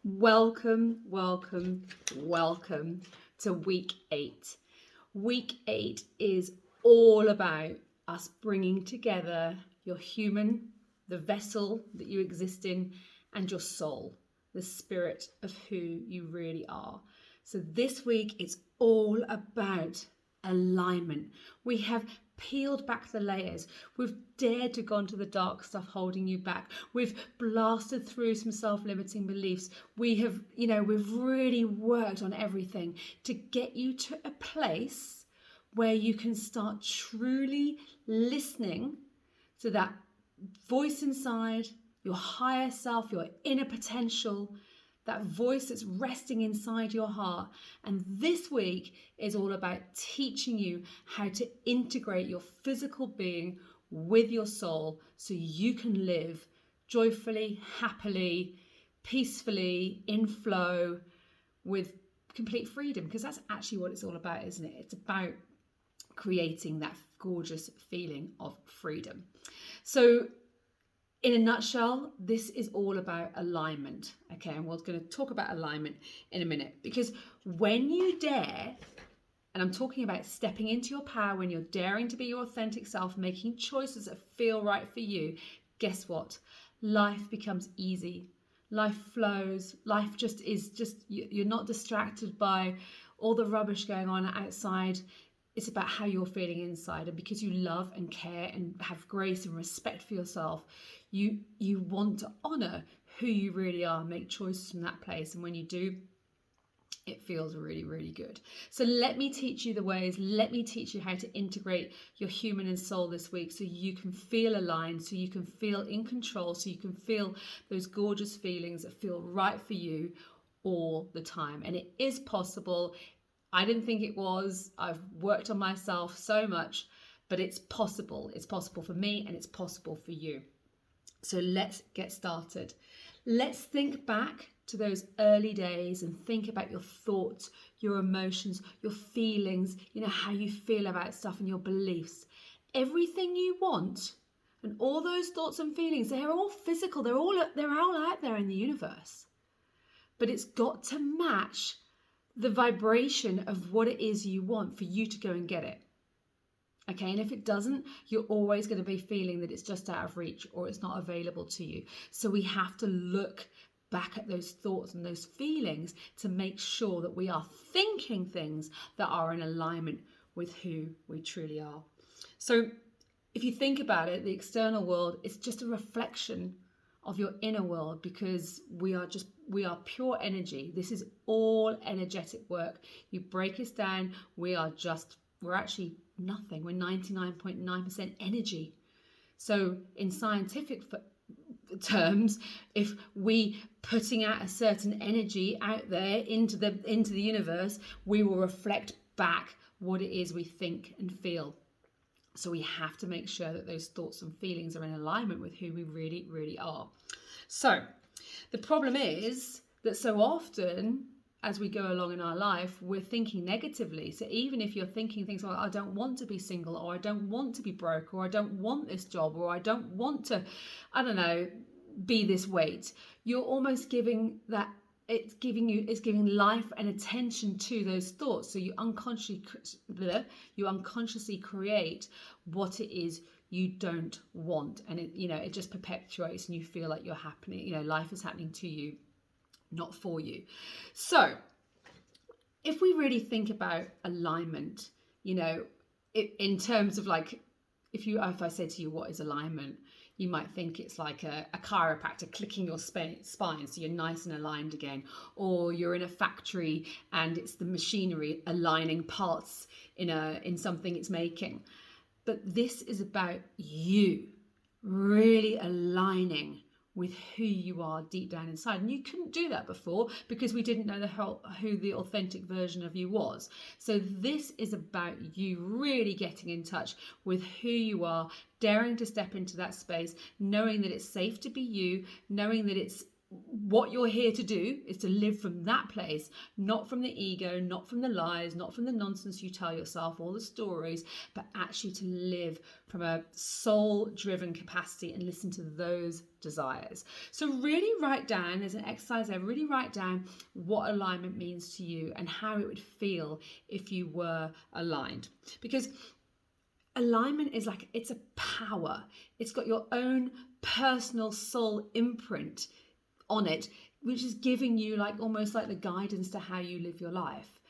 Welcome, welcome, welcome to week 8. Week 8 is all about us bringing together your human, the vessel that you exist in, and your soul, the spirit of who you really are. So this week it's all about alignment. We have peeled back the layers. We've dared to go into the dark stuff holding you back. We've blasted through some self-limiting beliefs. We've really worked on everything to get you to a place where you can start truly listening to that voice inside, your higher self, your inner potential, that voice that's resting inside your heart. And this week is all about teaching you how to integrate your physical being with your soul so you can live joyfully, happily, peacefully, in flow, with complete freedom. Because that's actually what it's all about, isn't it? It's about creating that gorgeous feeling of freedom. So in a nutshell, this is all about alignment. Okay, and we're going to talk about alignment in a minute, because when you dare, and I'm talking about stepping into your power, when you're daring to be your authentic self, making choices that feel right for you, guess what? Life becomes easy. Life flows. Life you're not distracted by all the rubbish going on outside. It's about how you're feeling inside. And because you love and care and have grace and respect for yourself, you want to honor who you really are, make choices from that place. And when you do, it feels really, really good. So let me teach you the ways. Let me teach you how to integrate your human and soul this week so you can feel aligned, so you can feel in control, so you can feel those gorgeous feelings that feel right for you all the time. And it is possible. I didn't think it was. I've worked on myself so much, but it's possible. It's possible for me and it's possible for you. So let's get started. Let's think back to those early days and think about your thoughts, your emotions, your feelings, how you feel about stuff and your beliefs. Everything you want and all those thoughts and feelings, they're all physical. They're all out there in the universe. But it's got to match the vibration of what it is you want for you to go and get it. Okay, and if it doesn't, you're always going to be feeling that it's just out of reach or it's not available to you. So we have to look back at those thoughts and those feelings to make sure that we are thinking things that are in alignment with who we truly are. So if you think about it, the external world is just a reflection of your inner world, because we are pure energy. This is all energetic work. You break us down, we're actually nothing. We're 99.9% energy. So in scientific terms, if we putting out a certain energy out there into the universe, we will reflect back what it is we think and feel. So we have to make sure that those thoughts and feelings are in alignment with who we really, really are. So the problem is that so often as we go along in our life, we're thinking negatively. So even if you're thinking things like, I don't want to be single, or I don't want to be broke, or I don't want this job, or I don't want to, be this weight, you're almost giving that, it's giving life and attention to those thoughts. So you unconsciously create what it is you don't want. And it just perpetuates, and you feel like you're happening, life is happening to you, not for you. So if we really think about alignment, in terms of like, if I said to you, what is alignment? You might think it's like a chiropractor clicking your spine so you're nice and aligned again. Or you're in a factory and it's the machinery aligning parts in something it's making. But this is about you really aligning with who you are deep down inside. And you couldn't do that before because we didn't know who the authentic version of you was. So this is about you really getting in touch with who you are, daring to step into that space, knowing that it's safe to be you, knowing that it's what you're here to do is to live from that place, not from the ego, not from the lies, not from the nonsense you tell yourself, all the stories, but actually to live from a soul-driven capacity and listen to those desires. So really write down, there's an exercise there, really write down what alignment means to you and how it would feel if you were aligned. Because alignment is like, it's a power. It's got your own personal soul imprint on it, which is giving you like almost like the guidance to how you live your life.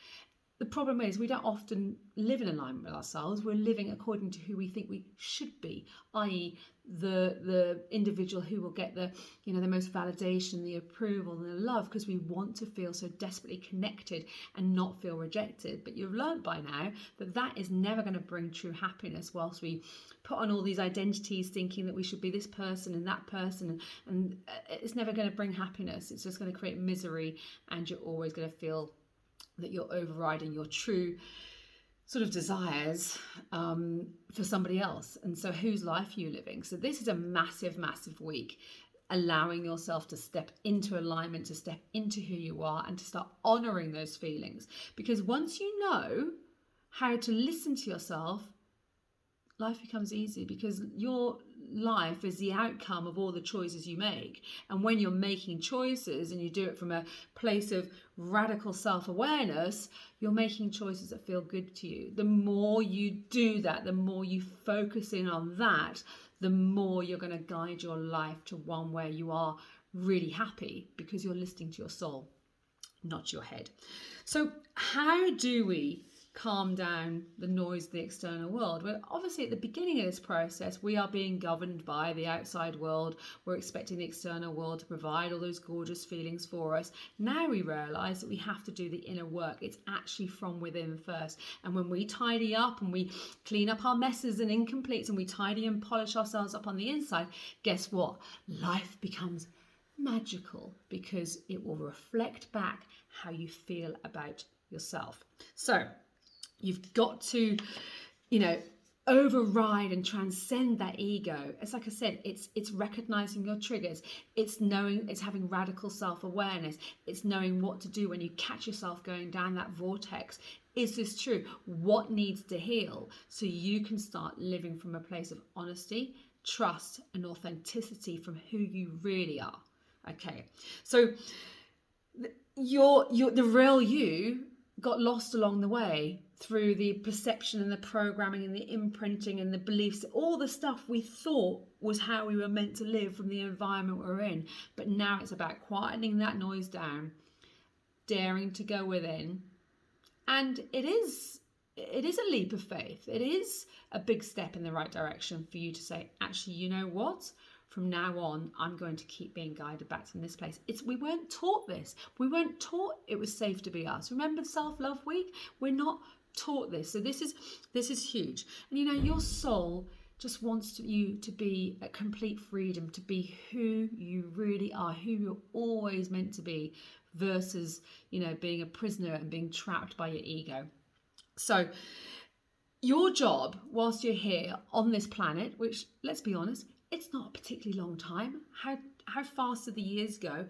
The problem is we don't often live in alignment with ourselves. We're living according to who we think we should be, i.e. the individual who will get the most validation, the approval, and the love, because we want to feel so desperately connected and not feel rejected. But you've learned by now that that is never going to bring true happiness whilst we put on all these identities thinking that we should be this person and that person, and it's never going to bring happiness. It's just going to create misery, and you're always going to feel that you're overriding your true sort of desires for somebody else. And so whose life are you living? So this is a massive, massive week, allowing yourself to step into alignment, to step into who you are, and to start honoring those feelings. Because once you know how to listen to yourself, life becomes easy, because your life is the outcome of all the choices you make. And when you're making choices and you do it from a place of radical self-awareness, you're making choices that feel good to you. The more you do that, the more you focus in on that, the more you're going to guide your life to one where you are really happy, because you're listening to your soul, not your head. So how do we calm down the noise of the external world? Well, obviously at the beginning of this process, we are being governed by the outside world. We're expecting the external world to provide all those gorgeous feelings for us. Now we realise that we have to do the inner work. It's actually from within first. And when we tidy up and we clean up our messes and incompletes, and we tidy and polish ourselves up on the inside, guess what? Life becomes magical, because it will reflect back how you feel about yourself. So you've got to, override and transcend that ego. It's like I said, it's recognizing your triggers. It's having radical self-awareness. It's knowing what to do when you catch yourself going down that vortex. Is this true? What needs to heal? So you can start living from a place of honesty, trust, and authenticity from who you really are. Okay. So the real you got lost along the way through the perception and the programming and the imprinting and the beliefs, all the stuff we thought was how we were meant to live from the environment we're in. But now it's about quietening that noise down, daring to go within. And it is a leap of faith. It is a big step in the right direction for you to say, actually, you know what? From now on, I'm going to keep being guided back to this place. We weren't taught this. We weren't taught it was safe to be us. Remember Self-Love Week? We're not taught this. So this is huge. And your soul just wants you to be at complete freedom, to be who you really are, who you're always meant to be, versus, being a prisoner and being trapped by your ego. So your job whilst you're here on this planet, which, let's be honest, it's not a particularly long time, how fast do the years go,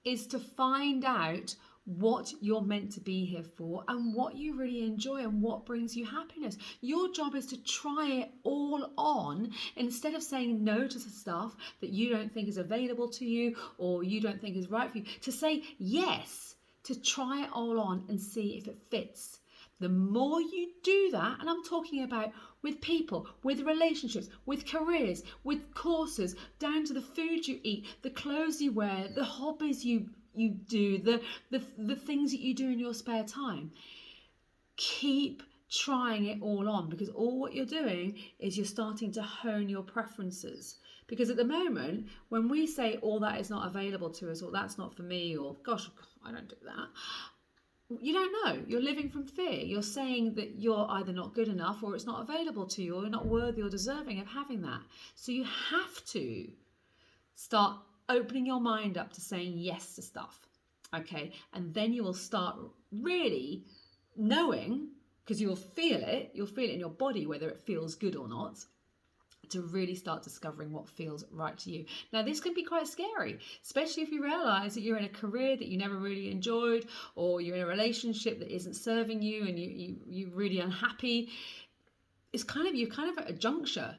is to find out what you're meant to be here for and what you really enjoy and what brings you happiness. Your job is to try it all on, instead of saying no to the stuff that you don't think is available to you or you don't think is right for you, to say yes, to try it all on and see if it fits. The more you do that, and I'm talking about with people, with relationships, with careers, with courses, down to the food you eat, the clothes you wear, the hobbies you do, the things that you do in your spare time. Keep trying it all on, because all what you're doing is you're starting to hone your preferences. Because at the moment, when we say all that is not available to us, or that's not for me, or gosh, I don't do that, you don't know. You're living from fear. You're saying that you're either not good enough, or it's not available to you, or you're not worthy or deserving of having that. So you have to start opening your mind up to saying yes to stuff. Okay. And then you will start really knowing, because you'll feel it in your body, whether it feels good or not. to really start discovering what feels right to you. Now, this can be quite scary, especially if you realize that you're in a career that you never really enjoyed, or you're in a relationship that isn't serving you and you're really unhappy. You're kind of at a juncture.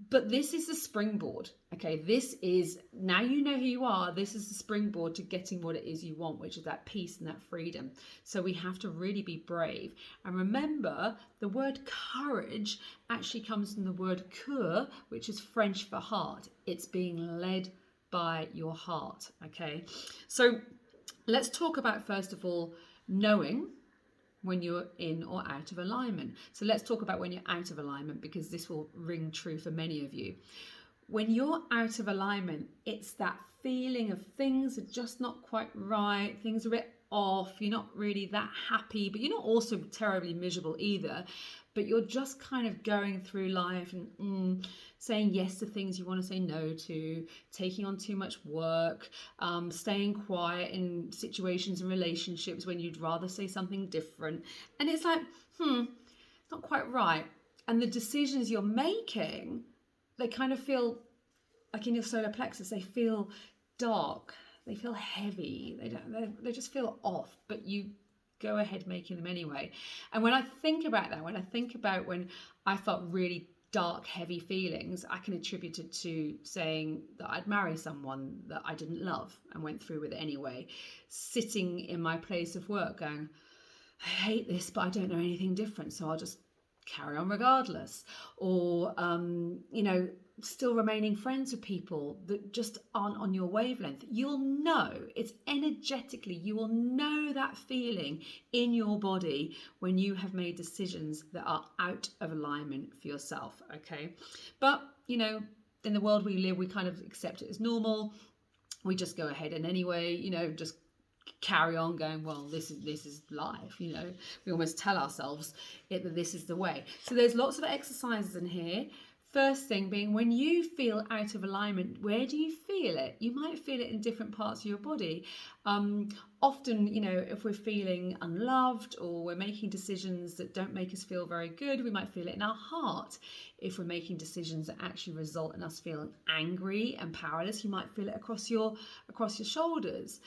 But this is the springboard, okay? This is, now you know who you are, this is the springboard to getting what it is you want, which is that peace and that freedom. So we have to really be brave. And remember, the word courage actually comes from the word cœur, which is French for heart. It's being led by your heart, okay? So let's talk about, first of all, knowing when you're in or out of alignment. So let's talk about when you're out of alignment, because this will ring true for many of you. When you're out of alignment, it's that feeling of things are just not quite right, things are a bit off, you're not really that happy, but you're not also terribly miserable either, but you're just kind of going through life and saying yes to things you want to say no to, taking on too much work, staying quiet in situations and relationships when you'd rather say something different. And it's like, it's not quite right. And the decisions you're making, they kind of feel like in your solar plexus, they feel dark, they feel heavy, they just feel off, but you go ahead making them anyway. And when I think about that, when I felt really dark, heavy feelings, I can attribute it to saying that I'd marry someone that I didn't love and went through with it anyway. Sitting in my place of work going, I hate this, but I don't know anything different, so I'll just carry on regardless. Or, still remaining friends with people that just aren't on your wavelength. You'll know, it's energetically, you will know that feeling in your body when you have made decisions that are out of alignment for yourself, okay? But, in the world we live, we kind of accept it as normal. We just go ahead and anyway, just carry on going, well, this is life, we almost tell ourselves that this is the way. So there's lots of exercises in here. First thing being, when you feel out of alignment, where do you feel it? You might feel it in different parts of your body. Often, if we're feeling unloved or we're making decisions that don't make us feel very good, we might feel it in our heart. If we're making decisions that actually result in us feeling angry and powerless, you might feel it across your shoulders.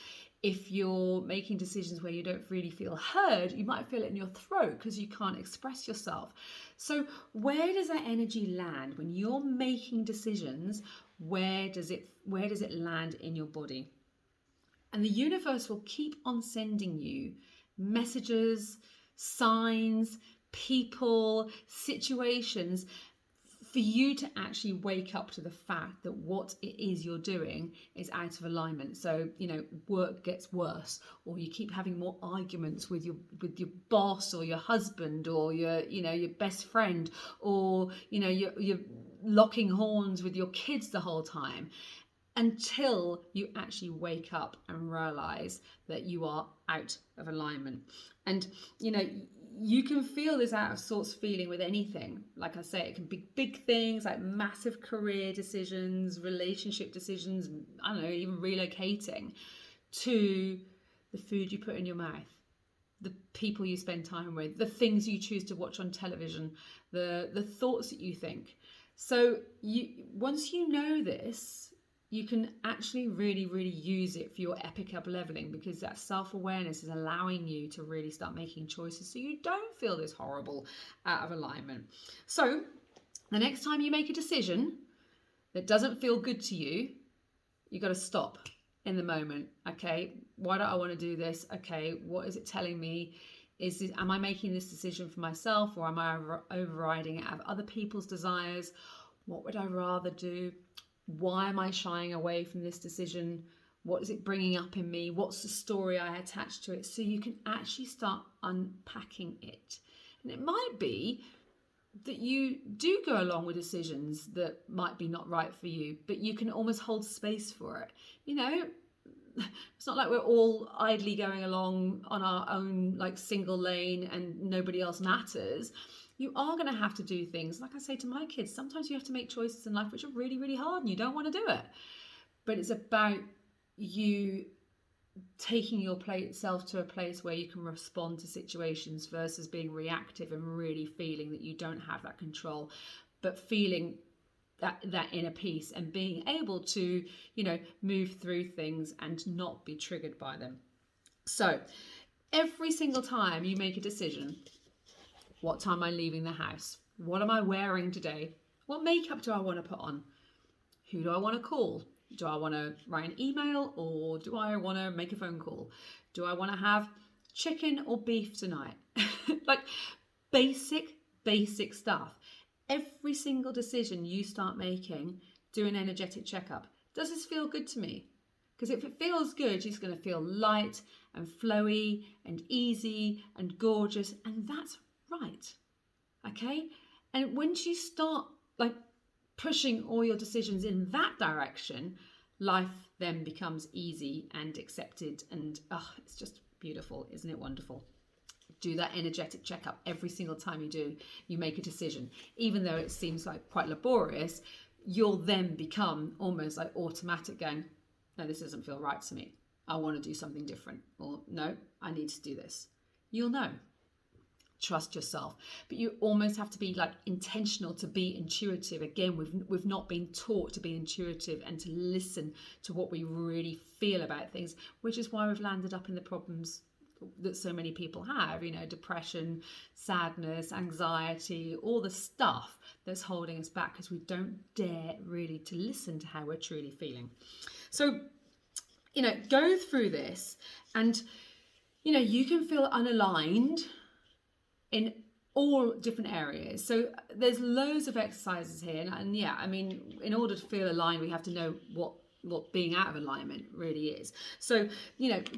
If you're making decisions where you don't really feel heard, you might feel it in your throat because you can't express yourself. So where does that energy land when you're making decisions? Where does it land in your body? And the universe will keep on sending you messages, signs, people, situations for you to actually wake up to the fact that what it is you're doing is out of alignment. So, work gets worse, or you keep having more arguments with your boss or your husband or your best friend, or, you're locking horns with your kids the whole time, until you actually wake up and realize that you are out of alignment. And, you can feel this out of sorts feeling with anything. Like I say, it can be big things like massive career decisions, relationship decisions, I don't know, even relocating, to the food you put in your mouth, the people you spend time with, the things you choose to watch on television, the thoughts that you think. So once you know this, you can actually really, really use it for your epic up leveling, because that self-awareness is allowing you to really start making choices so you don't feel this horrible out of alignment. So the next time you make a decision that doesn't feel good to you, you got to stop in the moment. Okay, why don't I want to do this? Okay, what is it telling me? Am I making this decision for myself, or am I overriding it out of other people's desires? What would I rather do? Why am I shying away from this decision? What is it bringing up in me? What's the story I attach to it? So you can actually start unpacking it. And it might be that you do go along with decisions that might be not right for you, but you can almost hold space for it. It's not like we're all idly going along on our own, like, single lane and nobody else matters. You are going to have to do things. Like I say to my kids, sometimes you have to make choices in life which are really, really hard and you don't want to do it. But it's about you taking yourself to a place where you can respond to situations versus being reactive and really feeling that you don't have that control, but feeling that inner peace and being able to, move through things and not be triggered by them. So every single time you make a decision, what time am I leaving the house? What am I wearing today? What makeup do I want to put on? Who do I want to call? Do I want to write an email, or do I want to make a phone call? Do I want to have chicken or beef tonight? Like basic stuff. Every single decision you start making, do an energetic checkup. Does this feel good to me? Because if it feels good, it's going to feel light and flowy and easy and gorgeous, and that's right. Okay? And once you start like pushing all your decisions in that direction, life then becomes easy and accepted, and it's just beautiful. Isn't it wonderful? Do that energetic checkup every single time you make a decision. Even though it seems like quite laborious, you'll then become almost like automatic, going, no, this doesn't feel right to me. I want to do something different. Or no, I need to do this. You'll know. Trust yourself. But you almost have to be like intentional to be intuitive. Again, we've not been taught to be intuitive and to listen to what we really feel about things, which is why we've landed up in the problems that so many people have, depression, sadness, anxiety, all the stuff that's holding us back because we don't dare really to listen to how we're truly feeling. So, go through this, and, you can feel unaligned in all different areas. So there's loads of exercises here. And yeah, I mean, in order to feel aligned, we have to know what being out of alignment really is. So,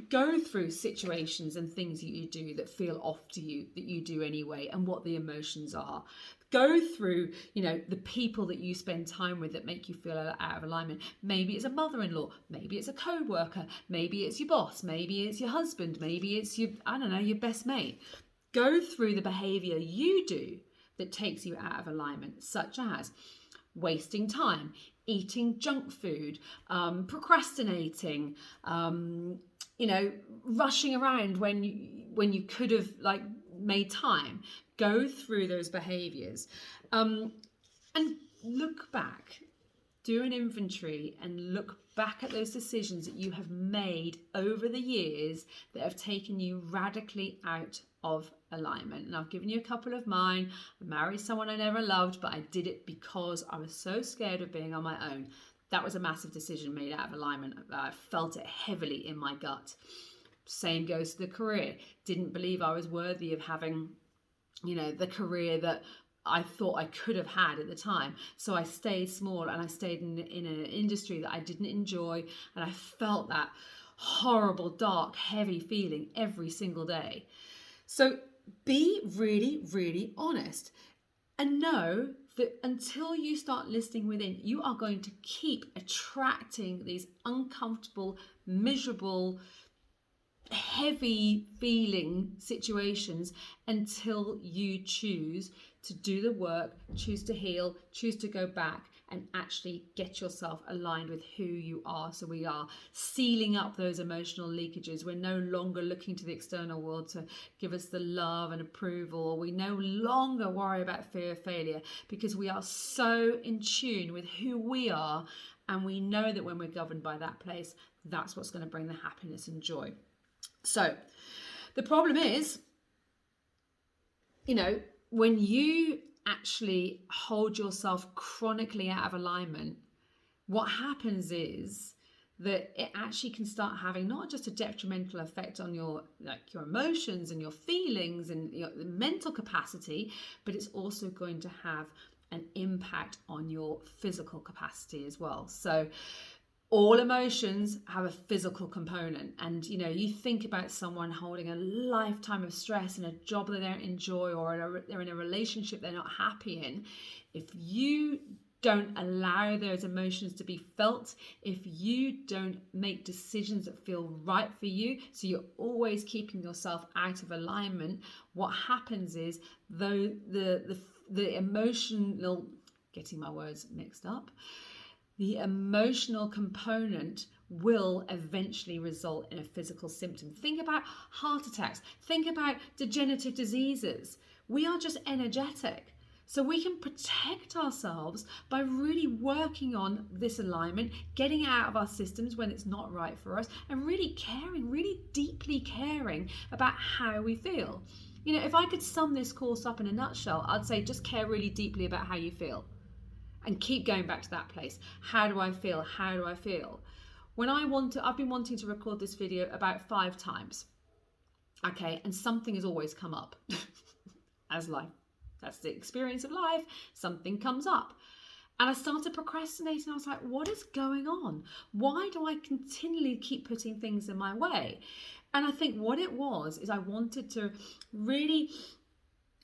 go through situations and things that you do that feel off to you, that you do anyway, and what the emotions are. Go through, the people that you spend time with that make you feel out of alignment. Maybe it's a mother-in-law, maybe it's a co-worker, maybe it's your boss, maybe it's your husband, maybe it's your best mate. Go through the behavior you do that takes you out of alignment, such as wasting time, eating junk food, procrastinating, rushing around when you could have made time. Go through those behaviors, and look back. Do an inventory and look back at those decisions that you have made over the years that have taken you radically out of alignment. And I've given you a couple of mine. I married someone I never loved, but I did it because I was so scared of being on my own. That was a massive decision made out of alignment. I felt it heavily in my gut. Same goes to the career. Didn't believe I was worthy of having, the career that I thought I could have had at the time. So I stayed small, and I stayed in an industry that I didn't enjoy. And I felt that horrible, dark, heavy feeling every single day. So be really, really honest, and know that until you start listening within, you are going to keep attracting these uncomfortable, miserable, heavy feeling situations until you choose to do the work, choose to heal, choose to go back and actually get yourself aligned with who you are. So we are sealing up those emotional leakages. We're no longer looking to the external world to give us the love and approval. We no longer worry about fear of failure because we are so in tune with who we are, and we know that when we're governed by that place, that's what's going to bring the happiness and joy. So the problem is, when you actually hold yourself chronically out of alignment, what happens is that it actually can start having not just a detrimental effect on your emotions and your feelings and your mental capacity, but it's also going to have an impact on your physical capacity as well. So all emotions have a physical component, and you think about someone holding a lifetime of stress in a job that they don't enjoy, or they're in a relationship they're not happy in. If you don't allow those emotions to be felt, if you don't make decisions that feel right for you, so you're always keeping yourself out of alignment, what happens is the emotional, getting my words mixed up, the emotional component will eventually result in a physical symptom. Think about heart attacks. Think about degenerative diseases. We are just energetic. So we can protect ourselves by really working on this alignment, getting it out of our systems when it's not right for us, and really caring, really deeply caring about how we feel. You know, if I could sum this course up in a nutshell, I'd say just care really deeply about how you feel and keep going back to that place. How do I feel? How do I feel? I've been wanting to record this video about 5 times. Okay, and something has always come up. As life, that's the experience of life, something comes up. And I started procrastinating. I was like, what is going on? Why do I continually keep putting things in my way? And I think what it was is I wanted to really,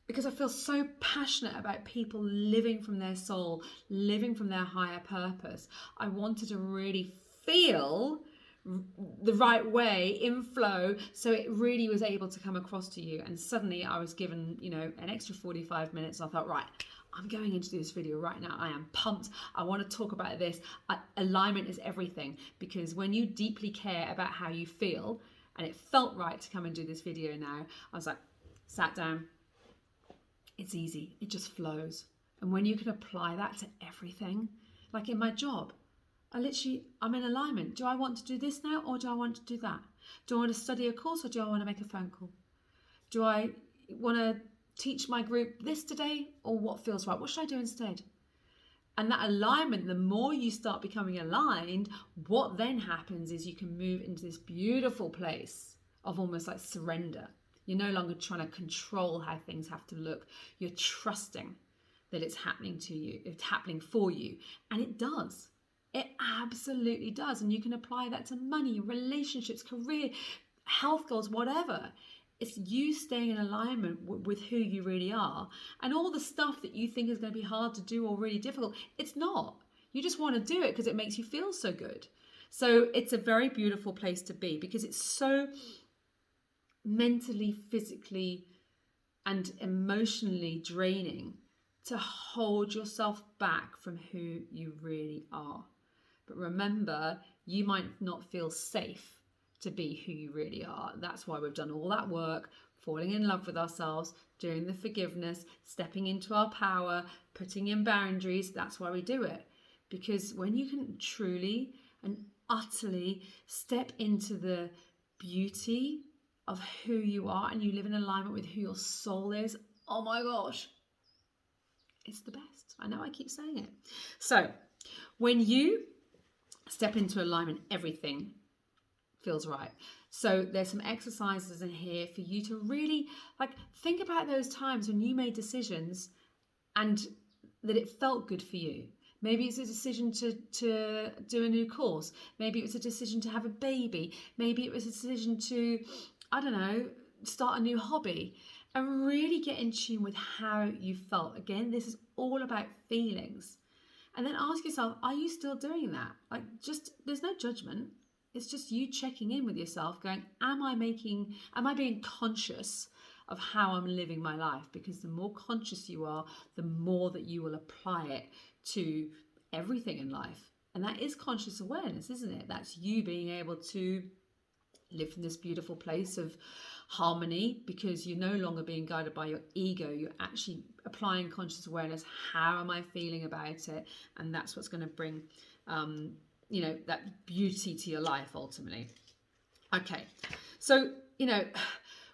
because I feel so passionate about people living from their soul, living from their higher purpose, I wanted to really feel the right way in flow, so it really was able to come across to you. And suddenly I was given, you know, an extra 45 minutes. I thought, right, I'm going into this video right now. I am pumped. I want to talk about this. Alignment is everything, because when you deeply care about how you feel, and it felt right to come and do this video now, I was like, sat down. It's easy. It just flows. And when you can apply that to everything, like in my job, I'm in alignment. Do I want to do this now, or do I want to do that? Do I want to study a course, or do I want to make a phone call? Do I want to teach my group this today, or what feels right? What should I do instead? And that alignment, the more you start becoming aligned, what then happens is you can move into this beautiful place of almost like surrender. You're no longer trying to control how things have to look. You're trusting that it's happening to you, it's happening for you. And it does. It absolutely does. And you can apply that to money, relationships, career, health goals, whatever. It's you staying in alignment with who you really are. And all the stuff that you think is going to be hard to do or really difficult, it's not. You just want to do it because it makes you feel so good. So it's a very beautiful place to be, because it's so mentally, physically, and emotionally draining to hold yourself back from who you really are. But remember, you might not feel safe to be who you really are. That's why we've done all that work, falling in love with ourselves, doing the forgiveness, stepping into our power, putting in boundaries. That's why we do it. Because when you can truly and utterly step into the beauty of who you are, and you live in alignment with who your soul is, oh my gosh, it's the best. I know I keep saying it. So when you step into alignment, everything feels right. So there's some exercises in here for you to really think about those times when you made decisions and that it felt good for you. Maybe it's a decision to do a new course. Maybe it was a decision to have a baby. Maybe it was a decision to, I don't know, start a new hobby. And really get in tune with how you felt. Again, this is all about feelings. And then ask yourself, are you still doing that? There's no judgment. It's just you checking in with yourself, going, am I being conscious of how I'm living my life? Because the more conscious you are, the more that you will apply it to everything in life. And that is conscious awareness, isn't it? That's you being able to live from this beautiful place of harmony, because you're no longer being guided by your ego. You're actually applying conscious awareness. How am I feeling about it? And that's what's going to bring that beauty to your life ultimately. Okay, so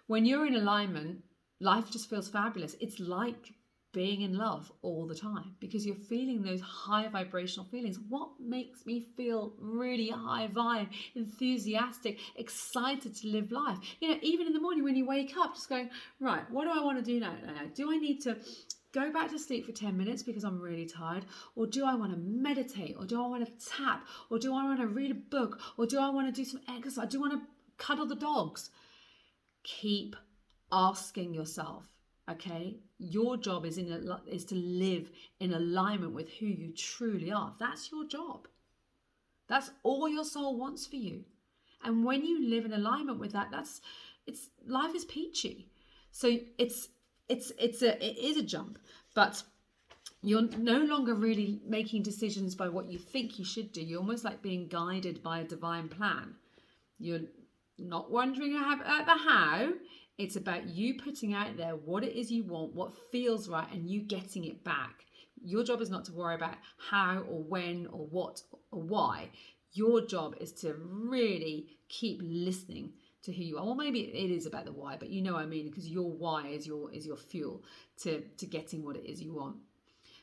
when you're in alignment, life just feels fabulous. It's like being in love all the time, because you're feeling those high vibrational feelings. What makes me feel really high vibe, enthusiastic, excited to live life? Even in the morning when you wake up, just going, right, what do I want to do now? Do I need to go back to sleep for 10 minutes because I'm really tired? Or do I want to meditate? Or do I want to tap? Or do I want to read a book? Or do I want to do some exercise? Do I want to cuddle the dogs? Keep asking yourself, okay? Your job is to live in alignment with who you truly are. That's your job. That's all your soul wants for you. And when you live in alignment with that, life is peachy. So it is a jump, but you're no longer really making decisions by what you think you should do. You're almost like being guided by a divine plan. You're Not wondering about the how. It's about you putting out there what it is you want, what feels right, and you getting it back. Your job is not to worry about how or when or what or why. Your job is to really keep listening to who you are. Well, maybe it is about the why, but you know what I mean, because your why is your fuel to getting what it is you want.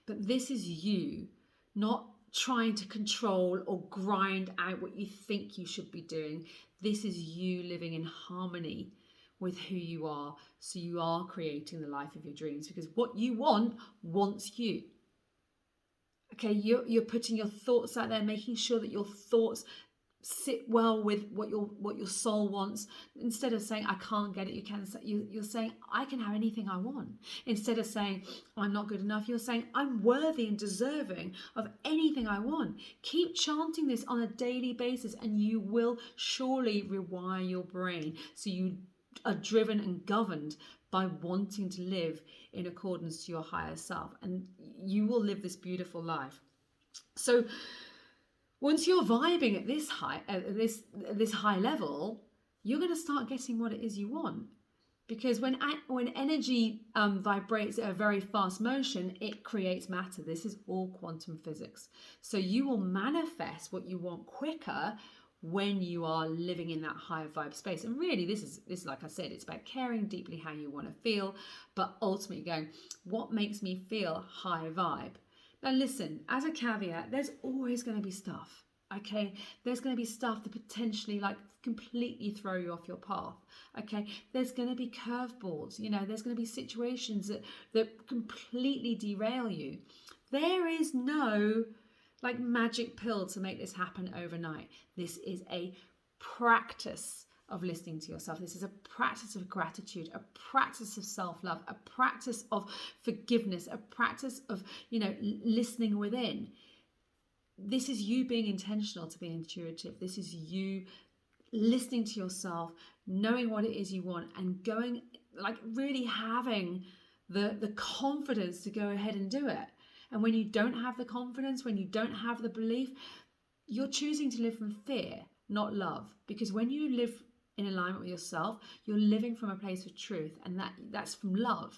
But this is you not trying to control or grind out what you think you should be doing. This is you living in harmony with who you are. So you are creating the life of your dreams, because what you want wants you. Okay, you're putting your thoughts out there, making sure that your thoughts sit well with what your soul wants. Instead of saying I can't get it, you're saying I can have anything I want. Instead of saying I'm not good enough, you're saying I'm worthy and deserving of anything I want. Keep chanting this on a daily basis, and you will surely rewire your brain so you are driven and governed by wanting to live in accordance to your higher self, and you will live this beautiful life. So once you're vibing at this high level, you're going to start getting what it is you want. Because when energy vibrates at a very fast motion, it creates matter. This is all quantum physics. So you will manifest what you want quicker when you are living in that higher vibe space. And really, this is like I said, it's about caring deeply how you want to feel, but ultimately going, what makes me feel high vibe? Now listen, as a caveat, there's always going to be stuff, okay? There's going to be stuff that potentially like completely throw you off your path, okay? There's going to be curveballs, there's going to be situations that completely derail you. There is no like magic pill to make this happen overnight. This is a practice of listening to yourself. This is a practice of gratitude, a practice of self-love, a practice of forgiveness, a practice of, listening within. This is you being intentional to be intuitive. This is you listening to yourself, knowing what it is you want, and going, like really having the confidence to go ahead and do it. And when you don't have the confidence, when you don't have the belief, you're choosing to live from fear, not love. Because when you live in alignment with yourself, you're living from a place of truth, and that's from love.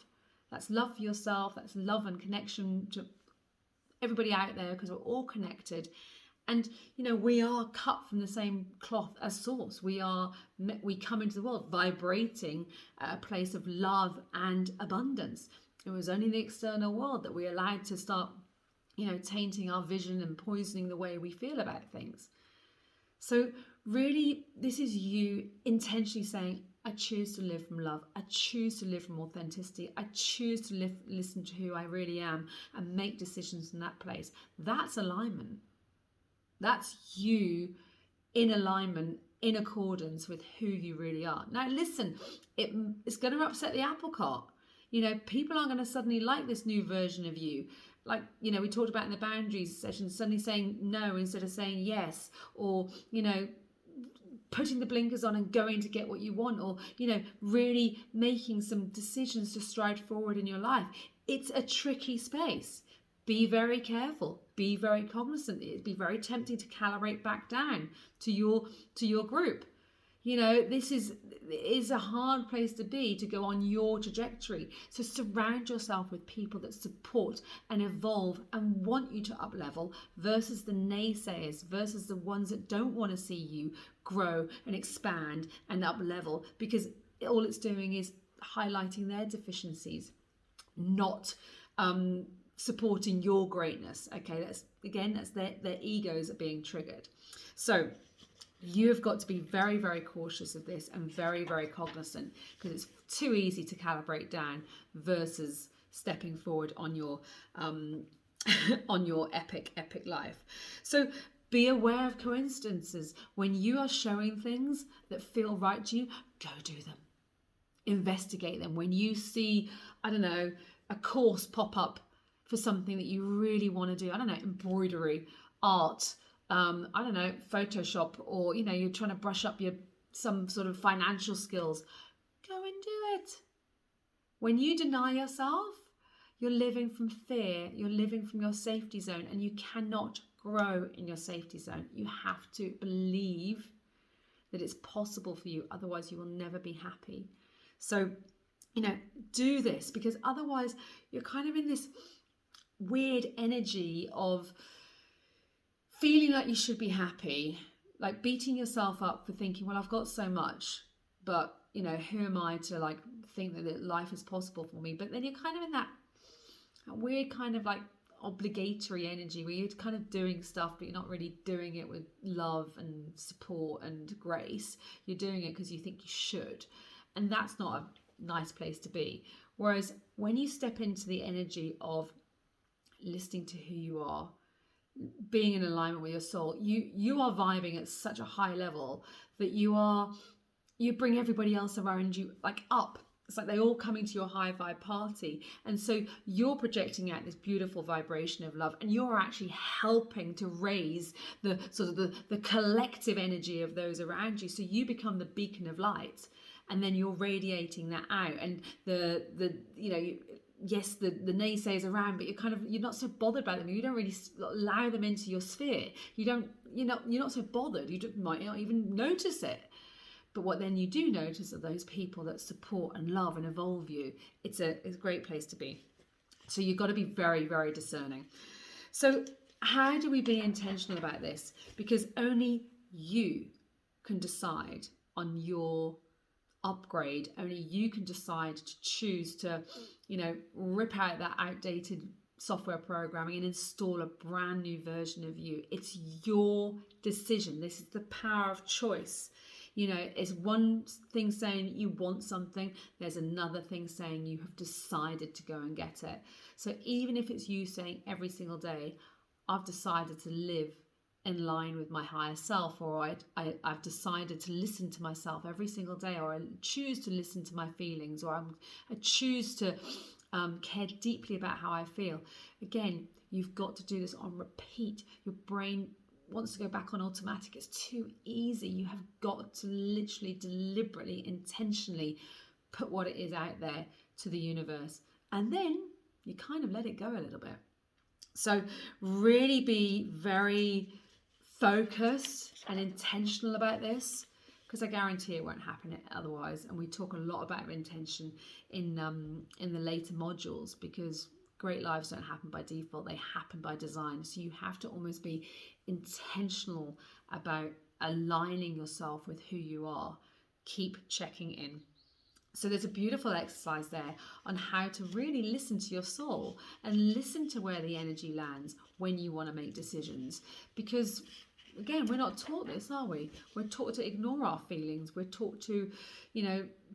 That's love for yourself. That's love and connection to everybody out there, because we're all connected. And we are cut from the same cloth as source. We come into the world vibrating at a place of love and abundance. It was only the external world that we allowed to start, tainting our vision and poisoning the way we feel about things. So really, this is you intentionally saying, I choose to live from love. I choose to live from authenticity. I choose to listen to who I really am and make decisions from that place. That's alignment. That's you in alignment, in accordance with who you really are. Now, listen, it's going to upset the apple cart. People aren't going to suddenly like this new version of you. Like, we talked about in the boundaries session, suddenly saying no instead of saying yes, or, putting the blinkers on and going to get what you want, or, really making some decisions to stride forward in your life. It's a tricky space. Be very careful. Be very cognizant. It'd be very tempting to calibrate back down to your group. This is a hard place to be, to go on your trajectory. So surround yourself with people that support and evolve and want you to up level, versus the naysayers, versus the ones that don't want to see you grow and expand and up level, because all it's doing is highlighting their deficiencies, not supporting your greatness. Okay, that's their egos are being triggered. So you've got to be very, very cautious of this and very, very cognizant, because it's too easy to calibrate down versus stepping forward on your on your epic life. So be aware of coincidences. When you are showing things that feel right to you, go do them. Investigate them. When you see, a course pop up for something that you really want to do, embroidery, art, Photoshop, or, you're trying to brush up some sort of financial skills, go and do it. When you deny yourself, you're living from fear, you're living from your safety zone, and you cannot grow in your safety zone. You have to believe that it's possible for you. Otherwise, you will never be happy. So, do this, because otherwise you're kind of in this weird energy of feeling like you should be happy, like beating yourself up for thinking, well, I've got so much, but who am I to like think that life is possible for me? But then you're kind of in that weird kind of like obligatory energy where you're kind of doing stuff, but you're not really doing it with love and support and grace. You're doing it because you think you should, and that's not a nice place to be. Whereas when you step into the energy of listening to who you are, being in alignment with your soul, you are vibing at such a high level that you bring everybody else around you like up. It's like they're all coming to your high vibe party, and so you're projecting out this beautiful vibration of love, and you're actually helping to raise the sort of the collective energy of those around you. So you become the beacon of light, and then you're radiating that out. And yes, the naysayers around, but you're not so bothered by them. You don't really allow them into your sphere. You're not so bothered. You might not even notice it. But what then you do notice are those people that support and love and evolve you. It's a great place to be. So you've got to be very, very discerning. So how do we be intentional about this? Because only you can decide on your upgrade. Only you can decide to choose to, rip out that outdated software programming and install a brand new version of you. It's your decision. This is the power of choice. It's one thing saying you want something, there's another thing saying you have decided to go and get it. So even if it's you saying every single day, I've decided to live in line with my higher self, or I've decided to listen to myself every single day, or I choose to listen to my feelings, or I choose to care deeply about how I feel. Again, you've got to do this on repeat. Your brain wants to go back on automatic. It's too easy. You have got to literally, deliberately, intentionally put what it is out there to the universe. And then you kind of let it go a little bit. So really be very focused and intentional about this, because I guarantee it won't happen otherwise. And we talk a lot about intention in the later modules, because great lives don't happen by default, they happen by design. So you have to almost be intentional about aligning yourself with who you are. Keep checking in. So there's a beautiful exercise there on how to really listen to your soul and listen to where the energy lands when you want to make decisions. Because again, we're not taught this, are we? We're taught to ignore our feelings. We're taught to,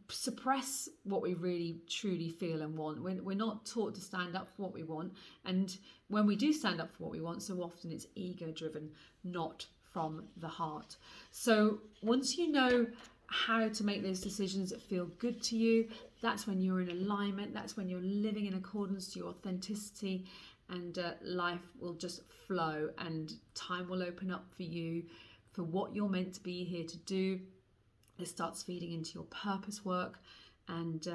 suppress what we really truly feel and want. We're not taught to stand up for what we want. And when we do stand up for what we want, so often it's ego driven, not from the heart. So once you know how to make those decisions that feel good to you, that's when you're in alignment. That's when you're living in accordance to your authenticity, and life will just flow, and time will open up for you for what you're meant to be here to do. It starts feeding into your purpose work, and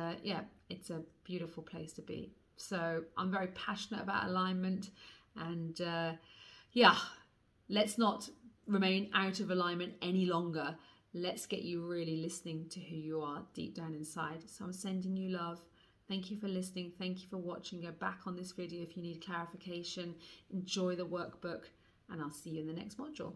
it's a beautiful place to be. So I'm very passionate about alignment, and let's not remain out of alignment any longer. Let's get you really listening to who you are deep down inside. So I'm sending you love. Thank you for listening. Thank you for watching. Go back on this video if you need clarification. Enjoy the workbook, and I'll see you in the next module.